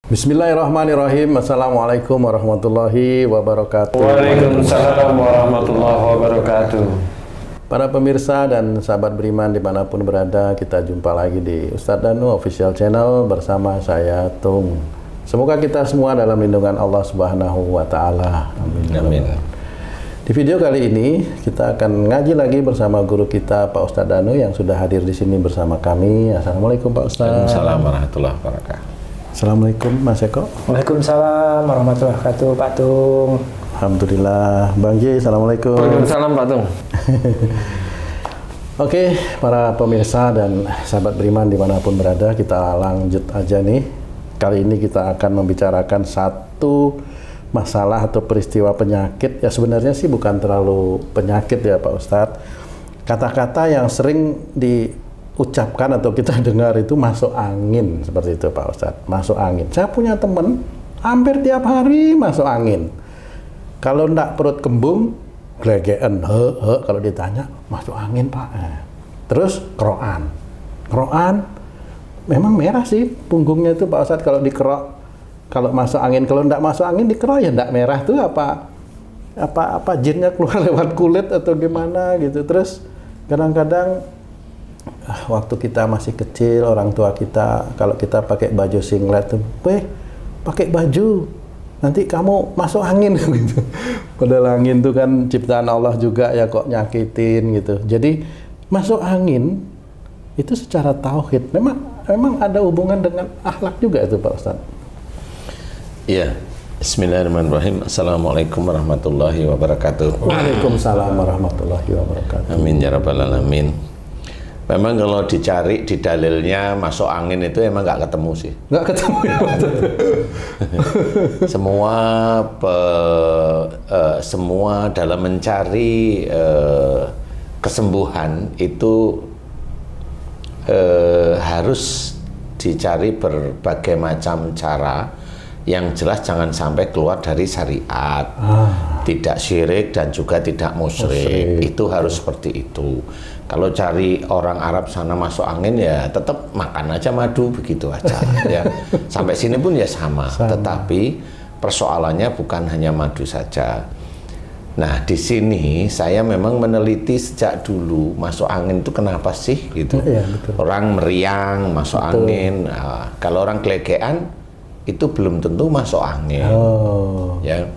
Bismillahirrahmanirrahim. Assalamualaikum warahmatullahi wabarakatuh. Waalaikumsalam warahmatullahi wabarakatuh. Para pemirsa dan sahabat beriman dimanapun berada, kita jumpa lagi di Ustadz Danu Official Channel bersama saya Tung. Semoga kita semua dalam lindungan Allah Subhanahu wa Ta'ala. Amin. Amin. Di video kali ini kita akan ngaji lagi bersama guru kita Pak Ustadz Danu yang sudah hadir di sini bersama kami. Assalamualaikum Pak Ustadz. Waalaikumsalam warahmatullahi wabarakatuh. Assalamualaikum Mas Eko. Waalaikumsalam warahmatullahi wabarakatuh, Pak Tung. Alhamdulillah. Bang J, Assalamualaikum. Waalaikumsalam Pak Tung. Oke, para pemirsa dan sahabat beriman dimanapun berada, kita lanjut aja nih. Kali ini kita akan membicarakan satu masalah atau peristiwa penyakit. Ya sebenarnya sih bukan terlalu penyakit ya Pak Ustadz. Kata-kata yang sering diucapkan atau kita dengar itu masuk angin, seperti itu Pak Ustadz. Masuk angin. Saya punya teman hampir tiap hari masuk angin. Kalau ndak perut kembung, glegeen, kalau ditanya masuk angin Pak. Terus keroan memang merah sih punggungnya itu Pak Ustadz kalau dikerok, kalau masuk angin. Kalau ndak masuk angin dikerok ya ndak merah tuh apa jinnya keluar lewat kulit atau gimana gitu. Terus kadang-kadang waktu kita masih kecil, orang tua kita kalau kita pakai baju singlet tuh, pakai baju nanti kamu masuk angin gitu. Padahal angin itu kan ciptaan Allah juga ya, kok nyakitin gitu. Jadi masuk angin itu secara tauhid memang ada hubungan dengan akhlak juga itu Pak Ustadz. Iya. Bismillahirrahmanirrahim. Assalamualaikum warahmatullahi wabarakatuh. Waalaikumsalam warahmatullahi wabarakatuh. Amin ya rabbal alamin. Memang kalau dicari di dalilnya masuk angin itu emang nggak ketemu sih. Nggak ketemu ya semua dalam mencari kesembuhan itu harus dicari berbagai macam cara. Yang jelas jangan sampai keluar dari syariat, tidak syirik dan juga tidak musyrik. Itu harus seperti itu. Kalau cari orang Arab sana masuk angin ya tetap makan aja madu begitu aja ya. Sampai sini pun ya sama. Tetapi persoalannya bukan hanya madu saja. Nah di sini saya memang meneliti sejak dulu masuk angin itu kenapa sih gitu. Ya, betul. Orang meriang masuk angin. Nah, kalau orang gelegean itu belum tentu masuk angin. Ya.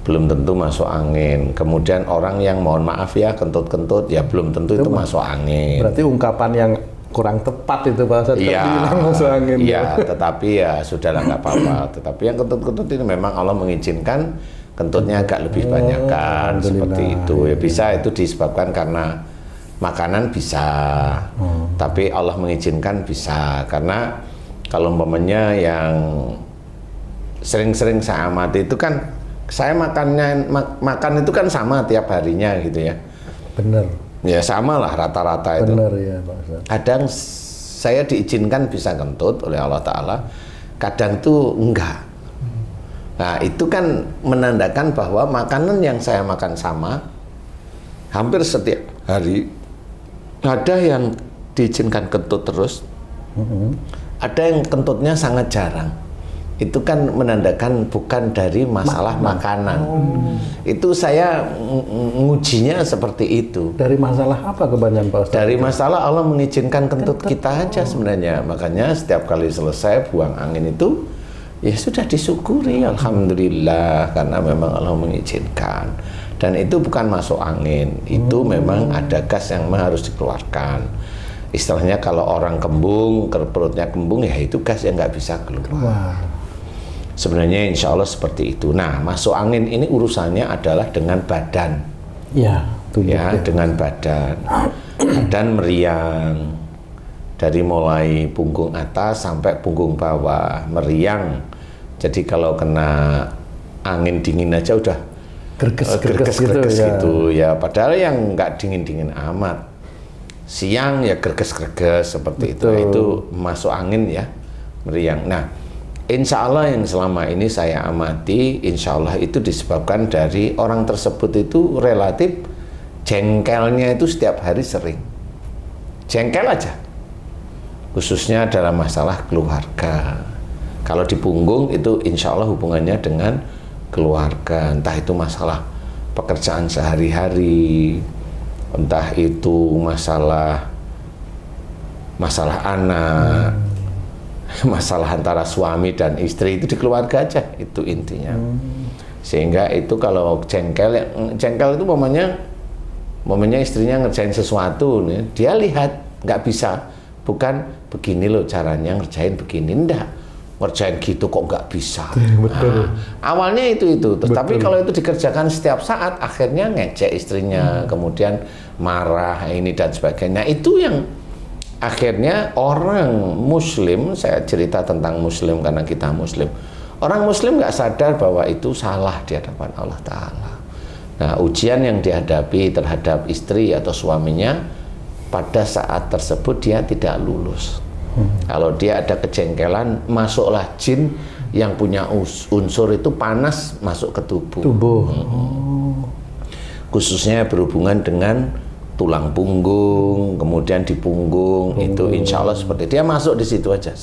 Belum tentu masuk angin. Kemudian orang yang mohon maaf ya kentut-kentut ya belum tentu itu masuk angin. Berarti ungkapan yang kurang tepat itu Pak Ustadz. Iya, masuk angin. Iya, tetapi ya sudahlah nggak apa-apa. Tetapi yang kentut-kentut ini memang Allah mengizinkan kentutnya agak lebih banyak kan seperti itu. Ya bisa itu disebabkan karena makanan bisa. Tapi Allah mengizinkan bisa karena kalau umpamanya yang sering-sering saya amati itu kan saya makan itu kan sama tiap harinya gitu ya. Bener. Ya sama lah rata-rata itu. Bener ya Pak Ustadz. Kadang saya diizinkan bisa kentut oleh Allah Ta'ala, kadang tuh enggak. Nah itu kan menandakan bahwa makanan yang saya makan sama hampir setiap hari. Ada yang diizinkan kentut terus, ada yang kentutnya sangat jarang. Itu kan menandakan bukan dari masalah makanan. Itu saya ngujinya seperti itu. Dari masalah apa kebanyakan Pak Ustadz? Dari masalah Allah mengizinkan kentut kita aja sebenarnya. Makanya setiap kali selesai buang angin itu ya sudah disyukuri alhamdulillah karena memang Allah mengizinkan. Dan itu bukan masuk angin. Itu memang ada gas yang memang harus dikeluarkan. Istilahnya kalau orang kembung, perutnya kembung ya itu gas yang nggak bisa keluar. Sebenarnya insya Allah seperti itu. Nah masuk angin ini urusannya adalah dengan badan. Ya, Dengan badan. Badan meriang. Dari mulai punggung atas sampai punggung bawah meriang. Jadi kalau kena angin dingin aja udah gerges gitu ya. Padahal yang nggak dingin-dingin amat. Siang ya gerges-gerges seperti itu. Itu masuk angin ya, meriang. Nah, insya Allah yang selama ini saya amati, insya Allah itu disebabkan dari orang tersebut itu relatif jengkelnya itu setiap hari sering. Jengkel aja. Khususnya dalam masalah keluarga. Kalau di punggung itu insya Allah hubungannya dengan keluarga, entah itu masalah pekerjaan sehari-hari, entah itu masalah anak, masalah antara suami dan istri, itu di keluarga aja, itu intinya. Sehingga itu kalau jengkel itu momennya istrinya ngerjain sesuatu nih, dia lihat nggak bisa, bukan begini loh caranya ngerjain begini, enggak, ngerjain gitu kok nggak bisa. Betul. Awalnya itu terus, tapi kalau itu dikerjakan setiap saat, akhirnya ngejek istrinya, kemudian marah ini dan sebagainya. Itu yang akhirnya orang Muslim, saya cerita tentang Muslim karena kita Muslim, orang Muslim nggak sadar bahwa itu salah di hadapan Allah Ta'ala. Nah, ujian yang dihadapi terhadap istri atau suaminya, pada saat tersebut dia tidak lulus. Kalau dia ada kejengkelan, masuklah jin yang punya unsur itu panas masuk ke tubuh. Khususnya berhubungan dengan tulang punggung, kemudian di punggung, itu insya Allah seperti dia masuk di situ aja.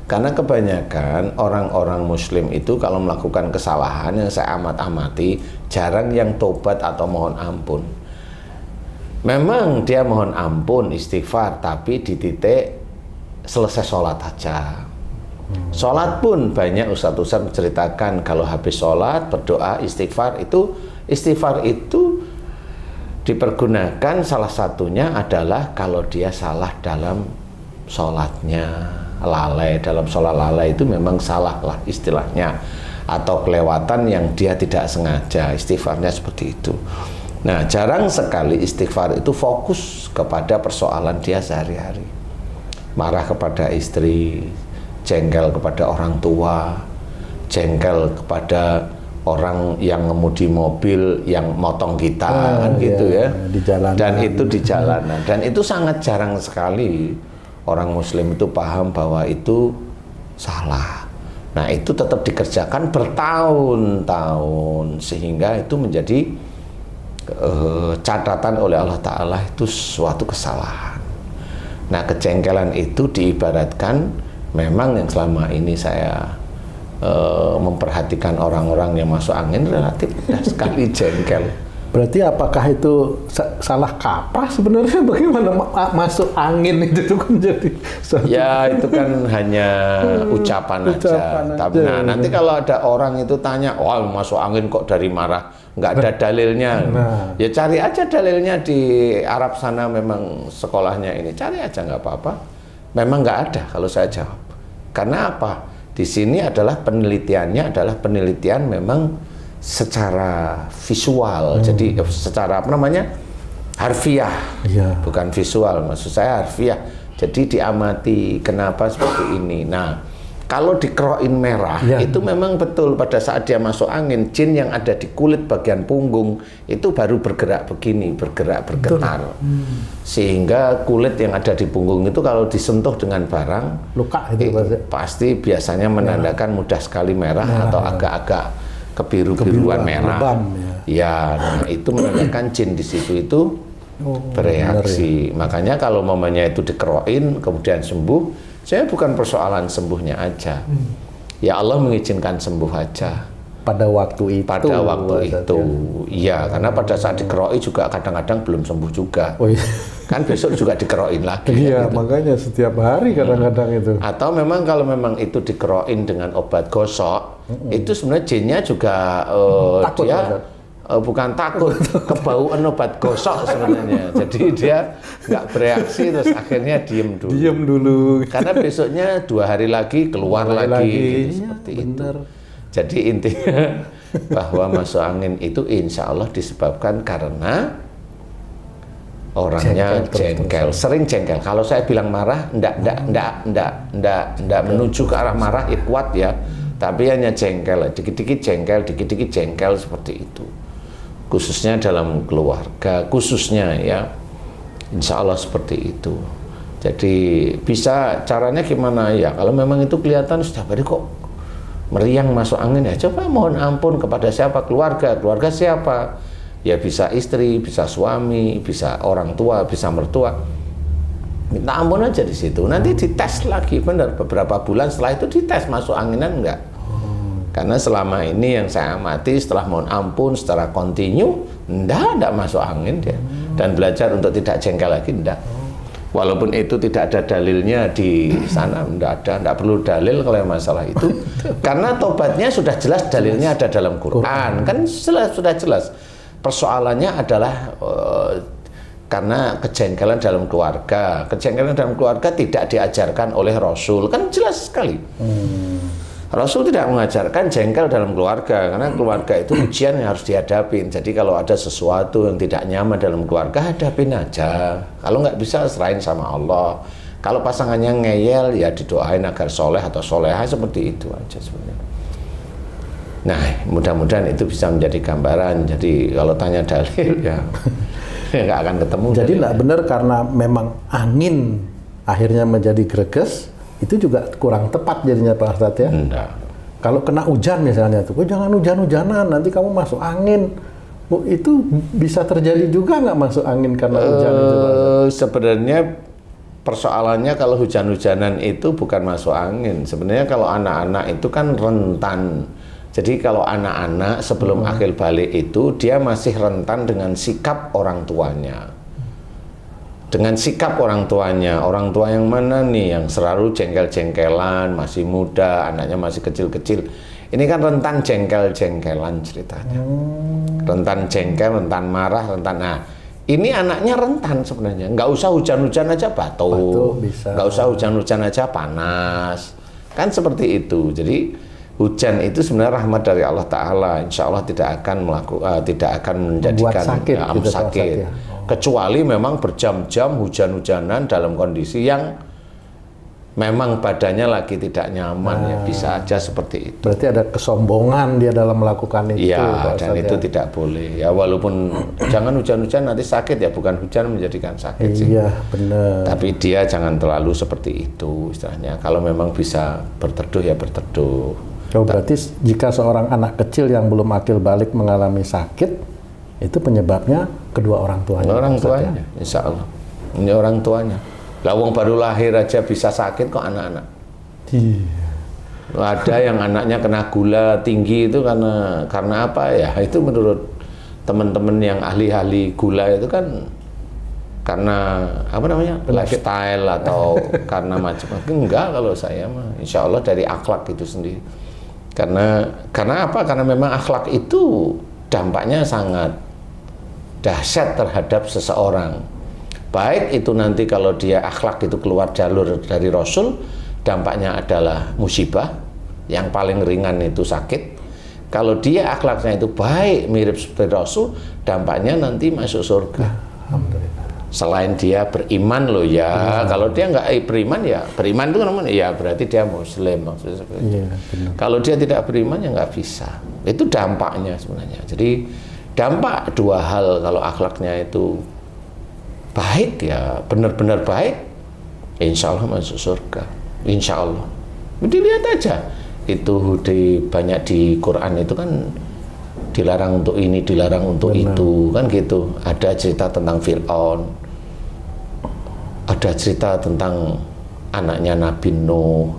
Karena kebanyakan orang-orang Muslim itu kalau melakukan kesalahan yang saya amati, jarang yang tobat atau mohon ampun. Memang dia mohon ampun, istighfar, tapi di titik selesai sholat aja. Sholat pun banyak ustadz menceritakan kalau habis sholat berdoa istighfar itu dipergunakan, salah satunya adalah kalau dia salah dalam sholatnya, lalai dalam sholat, lalai itu memang salah lah istilahnya, atau kelewatan yang dia tidak sengaja, istighfarnya seperti itu. Nah, jarang sekali istighfar itu fokus kepada persoalan dia sehari-hari, marah kepada istri, jengkel kepada orang tua, jengkel kepada orang yang ngemudi mobil yang motong kita, kan gitu ya, di jalanan. Dan itu di jalanan, dan itu sangat jarang sekali orang Muslim itu paham bahwa itu salah. Nah, itu tetap dikerjakan bertahun-tahun sehingga itu menjadi catatan oleh Allah Ta'ala, itu suatu kesalahan. Nah, kejengkelan itu diibaratkan, memang yang selama ini saya memperhatikan orang-orang yang masuk angin relatif mudah sekali jengkel. Berarti apakah itu salah kaprah sebenarnya? Bagaimana masuk angin itu kan jadi suatu... Ya, itu kan hanya ucapan aja. Tapi nah, nanti kalau ada orang itu tanya, "Wah, masuk angin kok dari marah?" Nggak ada dalilnya. Ya cari aja dalilnya di Arab sana, memang sekolahnya ini. Cari aja, nggak apa-apa. Memang nggak ada kalau saya jawab. Karena apa? Di sini adalah penelitiannya adalah penelitian memang secara visual, jadi secara apa namanya, harfiah, bukan visual, maksud saya harfiah. Jadi diamati kenapa seperti ini. Nah, kalau dikerokin merah, itu memang betul pada saat dia masuk angin, jin yang ada di kulit bagian punggung itu baru bergerak begini, bergetar, sehingga kulit yang ada di punggung itu kalau disentuh dengan barang, luka itu pasti biasanya menandakan mudah sekali merah atau agak-agak kebiru-biruan merah. Lebam, nah itu menandakan jin di situ itu bereaksi. Makanya kalau mamanya itu dikerokin kemudian sembuh, saya bukan persoalan sembuhnya aja. Ya Allah mengizinkan sembuh aja. Pada waktu itu. Pada waktu itu. Iya, karena pada saat dikerokin juga kadang-kadang belum sembuh juga. Kan besok juga dikerokin lagi. Iya, gitu. makanya setiap hari kadang-kadang itu. Atau memang kalau memang itu dikerokin dengan obat gosok, itu sebenarnya jinnya juga takut, dia bukan takut, kebauan obat gosok sebenarnya. Jadi dia nggak bereaksi, terus akhirnya diem dulu. Karena besoknya 2 hari lagi keluar lagi. Gitu, seperti itu. Jadi intinya bahwa masuk angin itu insya Allah disebabkan karena orangnya jengkel, sering jengkel. Kalau saya bilang marah, enggak menuju ke arah marah, kuat ya. Tapi hanya jengkel, dikit-dikit jengkel seperti itu. Khususnya dalam keluarga, khususnya ya, insya Allah seperti itu. Jadi bisa caranya gimana ya? Kalau memang itu kelihatan sudah hari kok meriang masuk angin, ya coba mohon ampun kepada siapa? Keluarga siapa? Ya bisa istri, bisa suami, bisa orang tua, bisa mertua. minta ampun aja di situ. Nanti dites lagi, benar, beberapa bulan setelah itu dites masuk anginan enggak. Karena selama ini yang saya amati setelah mohon ampun secara kontinu enggak masuk angin dia. Dan belajar untuk tidak jengkel lagi enggak. Walaupun itu tidak ada dalilnya di sana, enggak perlu dalil kalau masalah itu. Karena tobatnya sudah jelas dalilnya ada dalam Quran. Kan sudah jelas. Persoalannya adalah karena kejengkelan dalam keluarga. Kejengkelan dalam keluarga tidak diajarkan oleh Rasul. Kan jelas sekali. Rasul tidak mengajarkan jengkel dalam keluarga, karena keluarga itu ujian yang harus dihadapin. Jadi kalau ada sesuatu yang tidak nyaman dalam keluarga, hadapin aja. Kalau nggak bisa, serahin sama Allah. Kalau pasangannya ngeyel, ya didoain agar soleh atau soleha, seperti itu aja sebenarnya. Nah, mudah-mudahan itu bisa menjadi gambaran. Jadi kalau tanya dalil, ya nggak akan ketemu. Jadi nggak benar karena memang angin akhirnya menjadi greges, itu juga kurang tepat jadinya Pak Ustadz ya? Enggak. Kalau kena hujan misalnya tuh, jangan hujan-hujanan, nanti kamu masuk angin. Itu bisa terjadi juga nggak masuk angin karena hujan itu Pak Ustadz? Sebenarnya persoalannya kalau hujan-hujanan itu bukan masuk angin. Sebenarnya kalau anak-anak itu kan rentan. Jadi kalau anak-anak sebelum akil balik itu, dia masih rentan dengan sikap orang tuanya. Dengan sikap orang tuanya, orang tua yang mana nih yang selalu jengkel-jengkelan, masih muda, anaknya masih kecil-kecil. Ini kan rentan jengkel-jengkelan ceritanya. Rentan jengkel, rentan marah, rentan. Nah, ini anaknya rentan sebenarnya. Nggak usah hujan-hujan aja batuk, nggak usah hujan-hujan aja panas. Kan seperti itu. Jadi hujan itu sebenarnya rahmat dari Allah Ta'ala. Insya Allah tidak akan menjadikan sakit, gitu, sakit. Ya. Kecuali memang berjam-jam hujan-hujanan dalam kondisi yang memang badannya lagi tidak nyaman, ya bisa aja seperti itu. Berarti ada kesombongan dia dalam melakukan itu. Ya, dan itu tidak boleh. Ya walaupun jangan hujan-hujan nanti sakit ya, bukan hujan menjadikan sakit sih. Iya, benar. Tapi dia jangan terlalu seperti itu istilahnya. Kalau memang bisa berteduh ya berteduh. Oh, berarti jika seorang anak kecil yang belum akil balik mengalami sakit, itu penyebabnya kedua orang tuanya. Orang tuanya, insya Allah. Ini orang tuanya. Lawang baru lahir aja bisa sakit kok anak-anak. Ada yang anaknya kena gula tinggi itu karena apa ya? Itu menurut teman-teman yang ahli-ahli gula itu kan karena apa namanya? Lifestyle atau karena macam-macam. Enggak, kalau saya mah insya Allah dari akhlak itu sendiri. Karena apa? Karena memang akhlak itu dampaknya sangat dahsyat terhadap seseorang. Baik itu nanti kalau dia akhlak itu keluar jalur dari Rasul, dampaknya adalah musibah, yang paling ringan itu sakit. Kalau dia akhlaknya itu baik, mirip seperti Rasul, dampaknya nanti masuk surga. Alhamdulillah. Selain dia beriman loh ya, kalau dia nggak beriman ya, beriman itu namanya ya berarti dia muslim maksudnya. Iya, kalau dia tidak beriman ya nggak bisa. Itu dampaknya sebenarnya. Jadi dampak dua hal kalau akhlaknya itu baik ya benar-benar baik, insya Allah masuk surga, insya Allah. Dilihat aja itu banyak di Quran itu kan dilarang untuk ini, dilarang untuk itu kan gitu. Ada cerita tentang Fir'aun, ada cerita tentang anaknya Nabi Nuh,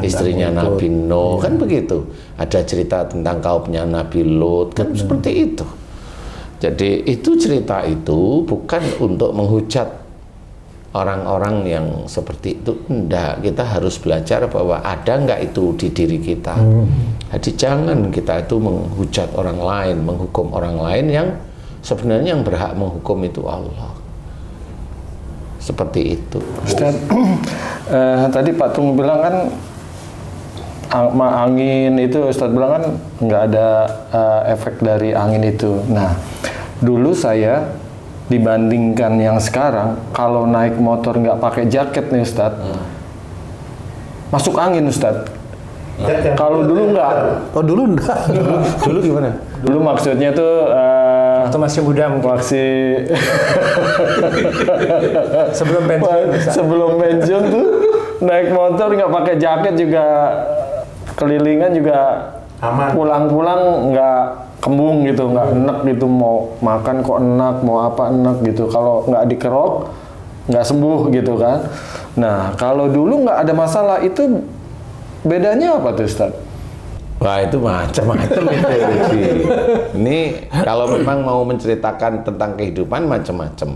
istrinya Nabi Nuh, kan begitu. Ada cerita tentang kaumnya Nabi Lut, kan seperti itu. Jadi itu cerita itu bukan untuk menghujat orang-orang yang seperti itu. Enggak, kita harus belajar bahwa ada enggak itu di diri kita. Jadi jangan kita itu menghujat orang lain, menghukum orang lain yang sebenarnya yang berhak menghukum itu Allah. Seperti itu. Ustaz, tadi Pak Tung bilang kan angin itu, Ustaz bilang kan nggak ada efek dari angin itu. Nah, dulu saya dibandingkan yang sekarang, kalau naik motor nggak pakai jaket nih Ustaz, masuk angin Ustaz. Kalau dulu nggak. Oh dulu enggak. Dulu gimana? Dulu maksudnya tuh waktu masih muda mungkin. Sebelum pensiun. Sebelum pensiun tuh naik motor nggak pakai jaket juga, kelilingan juga aman. Pulang-pulang nggak kembung gitu, nggak enak gitu, mau makan kok enak, mau apa enak gitu. Kalau nggak dikerok nggak sembuh gitu kan. Nah, kalau dulu nggak ada masalah, itu bedanya apa tuh Ustaz? Wah, itu macam-macam itu. Ji. Ini kalau memang mau menceritakan tentang kehidupan macam-macam.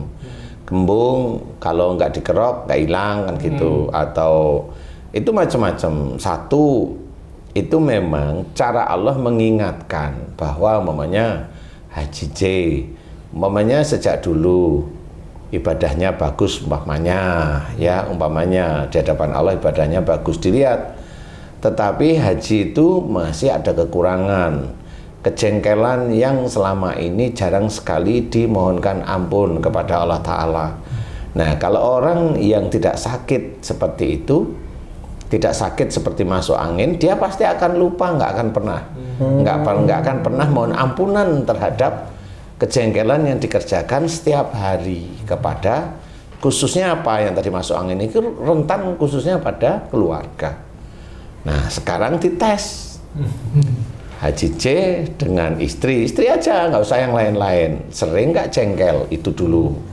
Kembung kalau nggak dikerok nggak hilang kan gitu, atau itu macam-macam. Satu, itu memang cara Allah mengingatkan bahwa umpamanya Haji J, umpamanya sejak dulu ibadahnya bagus, umpamanya di hadapan Allah ibadahnya bagus dilihat, tetapi haji itu masih ada kekurangan, kejengkelan yang selama ini jarang sekali dimohonkan ampun kepada Allah Ta'ala. Nah, kalau orang yang tidak sakit seperti itu, tidak sakit seperti masuk angin, dia pasti akan lupa, nggak akan pernah mohon ampunan terhadap kejengkelan yang dikerjakan setiap hari kepada, khususnya apa yang tadi masuk angin itu rentan khususnya pada keluarga. Nah, sekarang dites Haji C dengan istri aja, nggak usah yang lain-lain. Sering nggak jengkel? Itu dulu.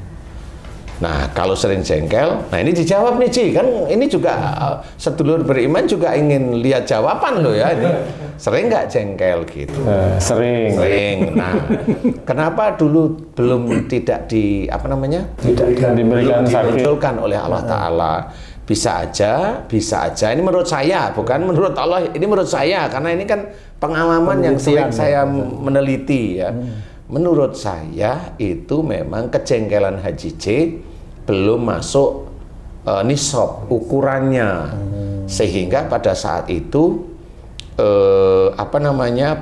Nah, kalau sering jengkel, nah ini dijawab nih Ci, kan ini juga sedulur beriman juga ingin lihat jawaban loh ya ini. Sering nggak jengkel gitu? Sering. Nah, kenapa dulu belum tidak diberikan sakit dimunculkan oleh Allah Ta'ala? Bisa aja. Ini menurut saya, bukan menurut Allah. Ini menurut saya, karena ini kan pengalaman yang sering saya meneliti ya. Menurut saya itu memang kejengkelan Haji C belum masuk nisab ukurannya, sehingga pada saat itu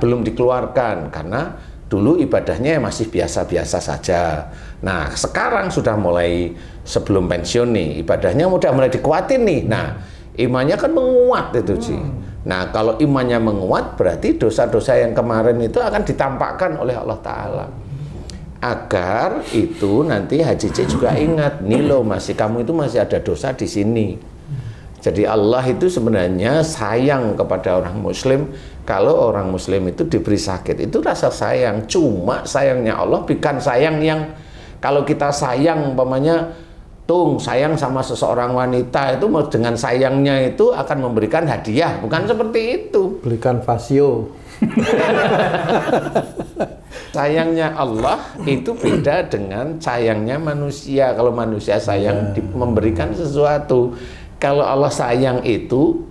belum dikeluarkan karena dulu ibadahnya masih biasa-biasa saja. Nah, sekarang sudah mulai sebelum pensiun nih, ibadahnya udah mulai dikuatin nih. Nah, imannya kan menguat itu Ci. Nah, kalau imannya menguat berarti dosa-dosa yang kemarin itu akan ditampakkan oleh Allah Ta'ala. Agar itu nanti Haji C juga ingat, nih loh kamu itu masih ada dosa di sini. Jadi Allah itu sebenarnya sayang kepada orang Muslim. Kalau orang Muslim itu diberi sakit, itu rasa sayang. Cuma sayangnya Allah bukan sayang yang kalau kita sayang umpamanya sayang sama seseorang wanita itu dengan sayangnya itu akan memberikan hadiah, bukan seperti itu. Belikan fasio. Sayangnya Allah itu beda dengan sayangnya manusia. Kalau manusia sayang memberikan sesuatu, kalau Allah sayang itu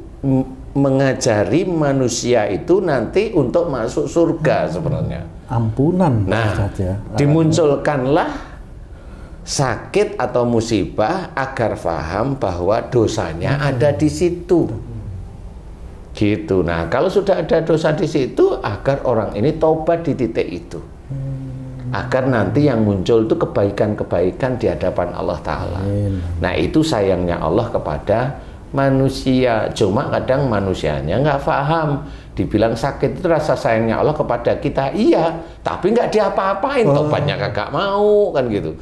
mengajari manusia itu nanti untuk masuk surga sebenarnya. Ampunan. Nah, dimunculkanlah sakit atau musibah agar paham bahwa dosanya ada di situ. Gitu. Nah, kalau sudah ada dosa di situ, agar orang ini tobat di titik itu. Agar nanti yang muncul itu kebaikan-kebaikan di hadapan Allah Ta'ala. Nah, itu sayangnya Allah kepada manusia. Cuma kadang manusianya nggak paham. Dibilang sakit itu rasa sayangnya Allah kepada kita. Iya, tapi nggak diapa-apain. Tobatnya kagak mau, kan gitu.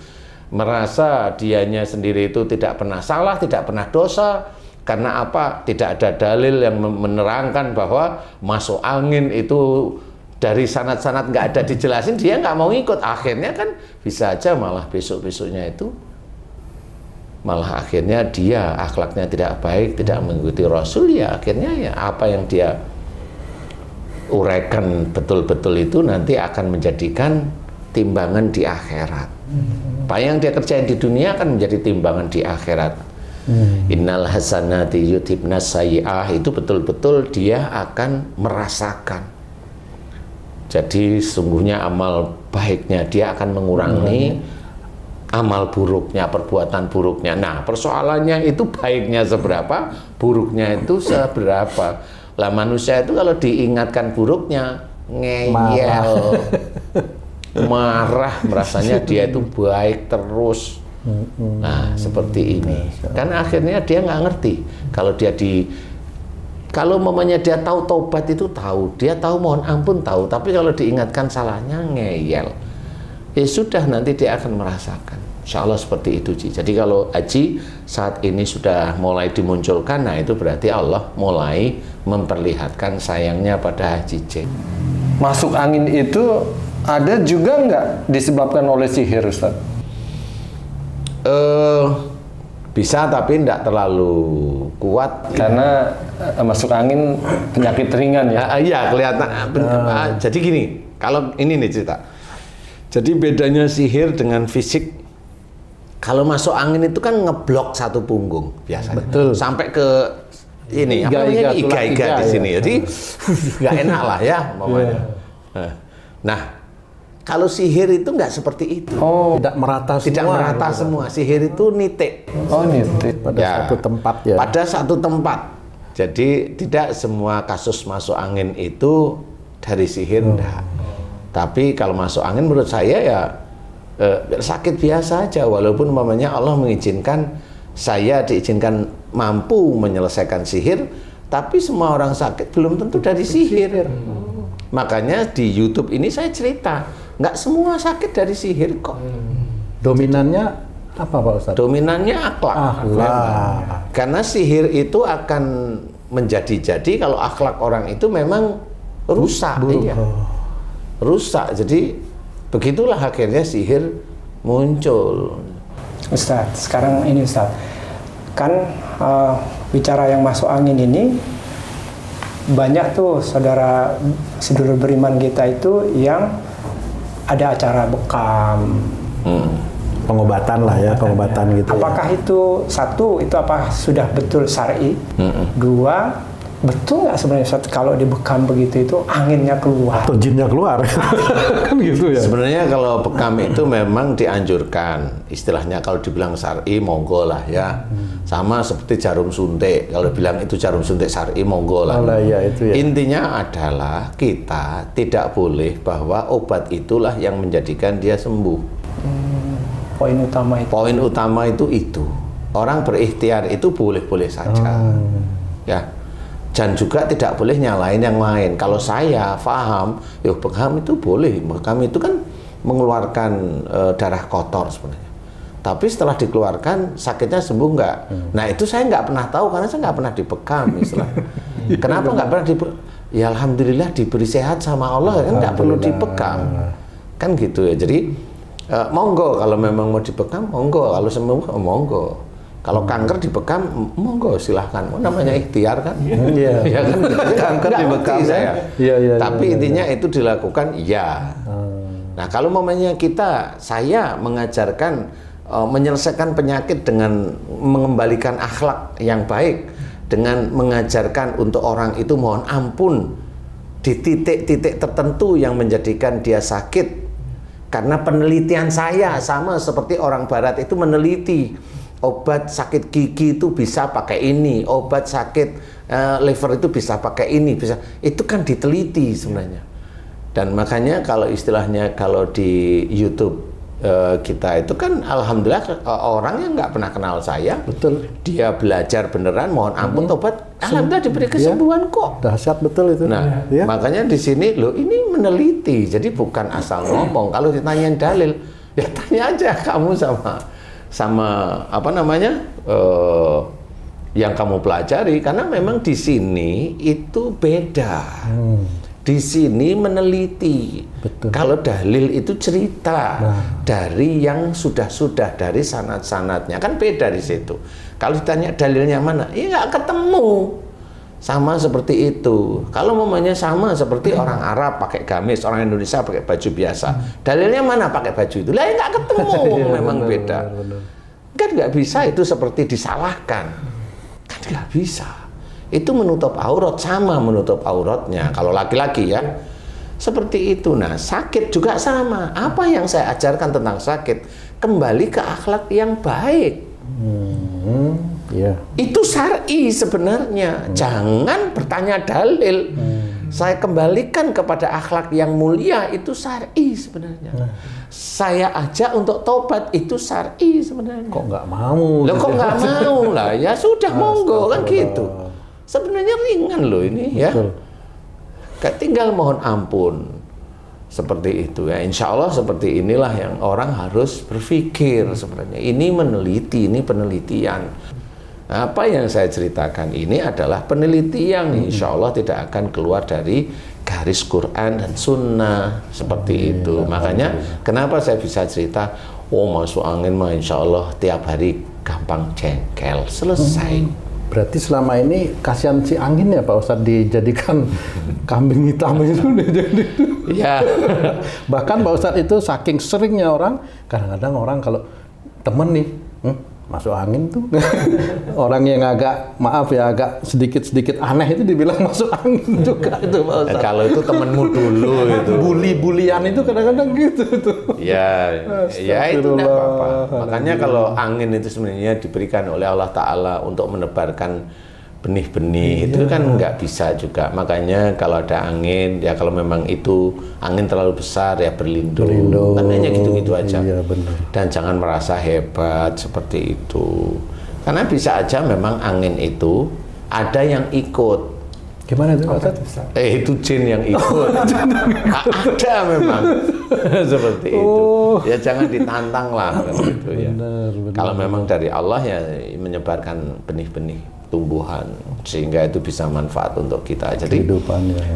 Merasa dianya sendiri itu tidak pernah salah, tidak pernah dosa. Karena apa? Tidak ada dalil yang menerangkan bahwa masuk angin itu dari sanad-sanad nggak ada dijelasin, dia nggak mau ikut. Akhirnya kan bisa aja malah besok-besoknya itu malah akhirnya dia akhlaknya tidak baik, tidak mengikuti Rasul, ya akhirnya ya apa yang dia uraikan betul-betul itu nanti akan menjadikan timbangan di akhirat. Apa yang dia kerjain di dunia akan menjadi timbangan di akhirat. Innal hasanati yudhibnas sayyi'ah, itu betul-betul dia akan merasakan. Jadi sungguhnya amal baiknya dia akan mengurangi amal buruknya, perbuatan buruknya. Nah, persoalannya itu baiknya seberapa, buruknya itu seberapa. Lah manusia itu kalau diingatkan buruknya ngeyel, marah, merasanya dia itu baik terus. Nah, seperti ini. Kan akhirnya dia nggak ngerti. Kalau mamanya dia tahu taubat itu tahu, dia tahu mohon ampun tahu, tapi kalau diingatkan salahnya ngeyel. Ya sudah, nanti dia akan merasakan. Insya Allah seperti itu, Ci. Jadi kalau Haji saat ini sudah mulai dimunculkan, nah itu berarti Allah mulai memperlihatkan sayangnya pada Haji C. Masuk angin itu ada juga nggak disebabkan oleh sihir, Ustaz? Bisa tapi tidak terlalu kuat. Karena masuk angin penyakit ringan ya. Iya kelihatan. Jadi gini, kalau ini nih cerita. Jadi bedanya sihir dengan fisik. Kalau masuk angin itu kan ngeblok satu punggung biasanya. Betul. Sampai ke ini iga-iga di sini. Jadi nggak enak lah ya umpamanya. Nah, kalau sihir itu nggak seperti itu. Oh, Tidak merata semua. Tidak merata semua. Sihir itu nitik. oh nitik. Pada satu tempat ya. Pada satu tempat. Jadi tidak semua kasus masuk angin itu dari sihir, enggak. Tapi kalau masuk angin menurut saya ya sakit biasa aja. Walaupun umpamanya Allah mengizinkan saya diizinkan mampu menyelesaikan sihir, tapi semua orang sakit belum tentu dari sihir. Makanya di YouTube ini saya cerita, nggak semua sakit dari sihir kok. Dominannya apa Pak Ustadz? Dominannya akhlak. Akhlak. Karena sihir itu akan menjadi-jadi kalau akhlak orang itu memang rusak. Iya. Rusak. Jadi begitulah akhirnya sihir muncul. Ustadz, sekarang ini Ustadz, kan bicara yang masuk angin ini, banyak tuh saudara sedulur beriman kita itu yang ada acara bekam. Pengobatan lah ya, pengobatan gitu. Apakah itu satu, itu apa sudah betul syar'i? Dua, betul nggak sebenarnya Ustadz, kalau dibekam begitu itu anginnya keluar? Atau jinnya keluar. Kan gitu ya. Sebenarnya kalau bekam itu memang dianjurkan. Istilahnya kalau dibilang syar'i monggo lah ya. Sama seperti jarum suntik. Kalau bilang itu jarum suntik syar'i monggo lah. Oh, ya, itu ya. Intinya adalah kita tidak boleh bahwa obat itulah yang menjadikan dia sembuh. Poin utama itu. Poin utama itu. Orang berikhtiar itu boleh-boleh saja. Ya. Dan juga tidak boleh nyalain yang lain. Kalau saya paham, bekam itu boleh. Bekam itu kan mengeluarkan darah kotor sebenarnya. Tapi setelah dikeluarkan, sakitnya sembuh nggak? Nah itu saya nggak pernah tahu karena saya nggak pernah dibekam istilahnya. Kenapa nggak pernah dibekam? Ya alhamdulillah diberi sehat sama Allah kan nggak perlu dibekam. Kan gitu ya. Jadi monggo kalau memang mau dibekam, monggo. Kalau sembuh, monggo. Kalau kanker dibekam, monggo silahkan. Namanya ikhtiar kan? Iya. Ya kan? Kanker dibekam saya. Iya. Tapi intinya itu dilakukan, ya. Nah kalau momennya saya mengajarkan menyelesaikan penyakit dengan mengembalikan akhlak yang baik, dengan mengajarkan untuk orang itu mohon ampun di titik-titik tertentu yang menjadikan dia sakit. Karena penelitian saya sama seperti orang barat itu meneliti obat sakit gigi itu bisa pakai ini, obat sakit liver itu bisa pakai ini, bisa. Itu kan diteliti sebenarnya. Dan makanya kalau istilahnya kalau di YouTube kita itu kan alhamdulillah orangnya nggak pernah kenal saya. Betul. Dia belajar beneran, mohon ampun tobat, alhamdulillah diberi kesembuhan kok. Dahsyat betul itu. Nah, ya. makanya di sini loh ini meneliti, jadi bukan asal ngomong. Kalau ditanyain dalil, ya tanya aja kamu sama apa namanya yang kamu pelajari, karena memang di sini itu beda. Di sini meneliti. Betul. Kalau dalil itu cerita dari yang sudah dari sanad-sanadnya, kan beda di situ. Kalau ditanya dalilnya mana, ya nggak ketemu. Sama seperti itu. Kalau mamanya sama seperti orang Arab pakai gamis, orang Indonesia pakai baju biasa. Dalilnya mana pakai baju itu? Lah ya nggak ketemu, memang beda. Kan nggak bisa itu seperti disalahkan. Kan nggak bisa. Itu menutup aurat, sama menutup auratnya. Kalau laki-laki ya, seperti itu. Nah, sakit juga sama. Apa yang saya ajarkan tentang sakit? Kembali ke akhlak yang baik. Yeah. Itu syar'i sebenarnya. Jangan bertanya dalil. Saya kembalikan kepada akhlak yang mulia, itu syar'i sebenarnya. Saya ajak untuk tobat, itu syar'i sebenarnya. Kok nggak mau? Loh kok nggak mau lah? Ya sudah monggo kan gitu. Sebenarnya ringan loh ini ya. Tinggal mohon ampun. Seperti itu ya. Insya Allah seperti inilah yang orang harus berpikir sebenarnya. Ini meneliti, ini penelitian. Apa yang saya ceritakan ini adalah penelitian. Insya Allah tidak akan keluar dari garis Quran dan Sunnah seperti itu. Makanya kenapa saya bisa cerita, oh masuk angin mah insya Allah tiap hari gampang jengkel, selesai. Berarti selama ini kasihan si angin ya Pak Ustadz dijadikan kambing hitam itu jadi. Iya. Bahkan Pak Ustadz itu saking seringnya orang, kadang-kadang orang kalau temen nih masuk angin tuh orang yang agak agak sedikit aneh itu dibilang masuk angin juga itu Pak Ustadz. Kalau itu temenmu dulu itu. Bully-bulian itu kadang-kadang gitu tuh. Ya itu tidak apa-apa. Makanya kalau angin itu sebenarnya diberikan oleh Allah Ta'ala untuk menebarkan benih-benih, itu kan nggak bisa juga. Makanya kalau ada angin, ya kalau memang itu angin terlalu besar ya berlindung. Kan hanya gitu-gitu aja. Iya, benar. Dan jangan merasa hebat seperti itu. Karena bisa aja memang angin itu ada yang ikut. Gimana itu Pak Ustadz? Itu jin yang ikut. Ada memang seperti itu. Ya jangan ditantang lah gitu ya. Benar. Kalau memang dari Allah ya menyebarkan benih-benih tumbuhan sehingga itu bisa manfaat untuk kita. Jadi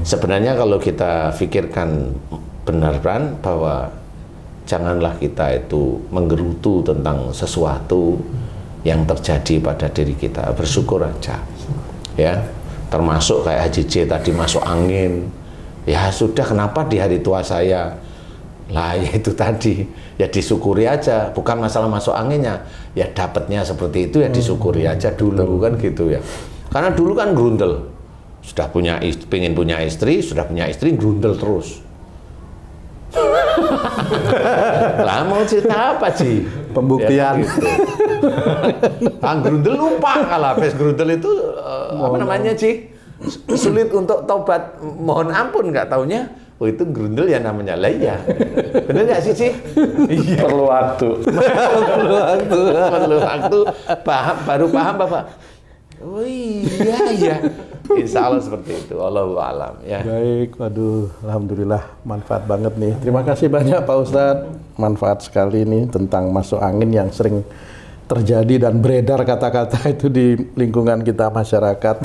sebenarnya kalau kita pikirkan benar-benar bahwa janganlah kita itu menggerutu tentang sesuatu yang terjadi pada diri kita, bersyukur aja ya. Termasuk kayak Haji J tadi masuk angin, ya sudah, kenapa di hari tua saya lah, ya itu tadi ya disyukuri aja, bukan masalah masuk anginnya, ya dapatnya seperti itu ya disyukuri aja dulu kan gitu ya. Karena dulu kan grundel, sudah pengen punya istri, sudah punya istri grundel terus. Lah mau cerita apa sih? Pembuktian. Ya, gitu. Grundel lupa kalau habis grundel itu apa namanya sih? Sulit untuk tobat, mohon ampun, nggak taunya. Oh itu grundel ya namanya. Lah iya. Bener nggak sih, Cik? Iya. Perlu waktu. Perlu waktu. Baru paham Bapak. Oh iya. Insya Allah seperti itu. Wallahu a'lam ya. Baik, waduh, alhamdulillah manfaat banget nih. Terima kasih banyak Pak Ustadz. Manfaat sekali nih tentang masuk angin yang sering terjadi dan beredar kata-kata itu di lingkungan kita masyarakat.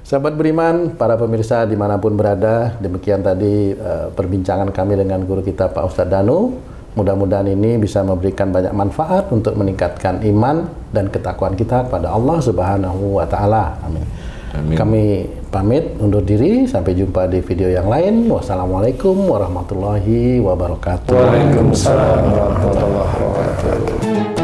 Sahabat beriman, para pemirsa dimanapun berada, demikian tadi perbincangan kami dengan guru kita Pak Ustadz Danu. Mudah-mudahan ini bisa memberikan banyak manfaat untuk meningkatkan iman dan ketakwaan kita pada Allah Subhanahu wa Ta'ala. Amin. Amin. Kami pamit undur diri, sampai jumpa di video yang lain. Wassalamualaikum warahmatullahi wabarakatuh. Waalaikumsalam warahmatullahi wabarakatuh.